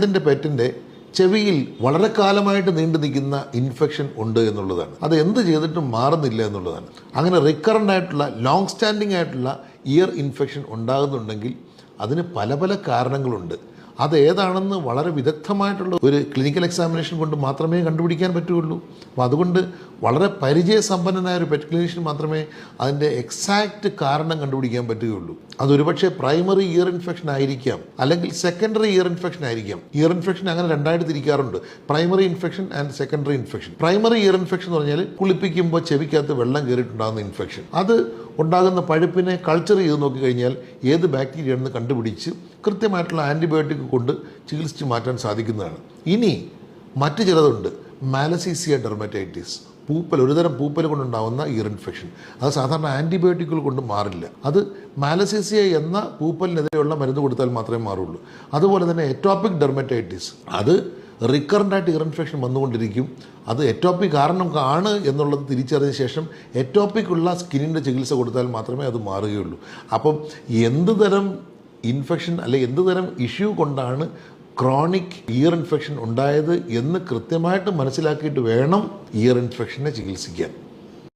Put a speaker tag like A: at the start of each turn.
A: ഇതിൻ്റെ പെറ്റിൻ്റെ ചെവിയിൽ വളരെ കാലമായിട്ട് നീണ്ടു നിൽക്കുന്ന ഇൻഫെക്ഷൻ ഉണ്ട് എന്നുള്ളതാണ്. അത് എന്ത് ചെയ്തിട്ടും മാറുന്നില്ല എന്നുള്ളതാണ്. അങ്ങനെ റിക്കറൻ്റ് ആയിട്ടുള്ള ലോങ് സ്റ്റാൻഡിങ് ആയിട്ടുള്ള ഇയർ ഇൻഫെക്ഷൻ ഉണ്ടാകുന്നുണ്ടെങ്കിൽ അതിന് പല പല കാരണങ്ങളുണ്ട്. അത് ഏതാണെന്ന് വളരെ വിദഗ്ധമായിട്ടുള്ള ഒരു ക്ലിനിക്കൽ എക്സാമിനേഷൻ കൊണ്ട് മാത്രമേ കണ്ടുപിടിക്കാൻ പറ്റുകയുള്ളൂ. അപ്പോൾ അതുകൊണ്ട് വളരെ പരിചയസമ്പന്നനായ ഒരു പെറ്റ് ക്ലിനീഷ്യൻ മാത്രമേ അതിൻ്റെ എക്സാക്റ്റ് കാരണം കണ്ടുപിടിക്കാൻ പറ്റുകയുള്ളൂ. അതൊരുപക്ഷെ പ്രൈമറി ഇയർ ഇൻഫെക്ഷൻ ആയിരിക്കാം, അല്ലെങ്കിൽ സെക്കൻഡറി ഇയർ ഇൻഫെക്ഷൻ ആയിരിക്കാം. ഇയർ ഇൻഫെക്ഷൻ അങ്ങനെ രണ്ടായിട്ട് തിരിക്കാറുണ്ട്, primary infection and secondary infection. Primary ear infection എന്ന് പറഞ്ഞാൽ കുളിപ്പിക്കുമ്പോൾ ചെവിക്കകത്ത് വെള്ളം കയറിയിട്ടുണ്ടാകുന്ന ഇൻഫെക്ഷൻ. അത് ഉണ്ടാകുന്ന പഴുപ്പിനെ കൾച്ചർ ചെയ്ത് നോക്കിക്കഴിഞ്ഞാൽ ഏത് ബാക്ടീരിയയാണെന്ന് കണ്ടുപിടിച്ച് കൃത്യമായിട്ടുള്ള ആൻറ്റിബയോട്ടിക് കൊണ്ട് ചികിത്സിച്ച് മാറ്റാൻ സാധിക്കുന്നതാണ്. ഇനി മറ്റു ചിലതുണ്ട്, മാലസീസിയ ഡെർമറ്റൈറ്റിസ്, പൂപ്പൽ, ഒരുതരം പൂപ്പൽ കൊണ്ടുണ്ടാകുന്ന ഇയർ ഇൻഫെക്ഷൻ. അത് സാധാരണ ആൻറ്റിബയോട്ടിക്കുകൾ കൊണ്ട് മാറില്ല. അത് മാലസീസിയ എന്ന പൂപ്പലിനെതിരെയുള്ള മരുന്ന് കൊടുത്താൽ മാത്രമേ മാറുള്ളൂ. അതുപോലെ തന്നെ എറ്റോപ്പിക് ഡെർമറ്റൈറ്റിസ്, അത് റിക്കറൻ്റ് ആയിട്ട് ഇയർ ഇൻഫെക്ഷൻ വന്നുകൊണ്ടിരിക്കും. അത് എറ്റോപ്പിക് കാരണം ആണ് എന്നുള്ളത് തിരിച്ചറിഞ്ഞ ശേഷം എറ്റോപ്പിക് ഉള്ള സ്കിന്നിൻ്റെ ചികിത്സ കൊടുത്താൽ മാത്രമേ അത് മാറുകയുള്ളൂ. അപ്പം എന്ത് തരം ഇൻഫെക്ഷൻ അല്ലെങ്കിൽ എന്ത് തരം ഇഷ്യൂ കൊണ്ടാണ് ക്രോണിക് ഇയർ ഇൻഫെക്ഷൻ ഉണ്ടായത് എന്ന് കൃത്യമായിട്ട് മനസ്സിലാക്കിയിട്ട് വേണം ഇയർ ഇൻഫെക്ഷനെ ചികിത്സിക്കാൻ.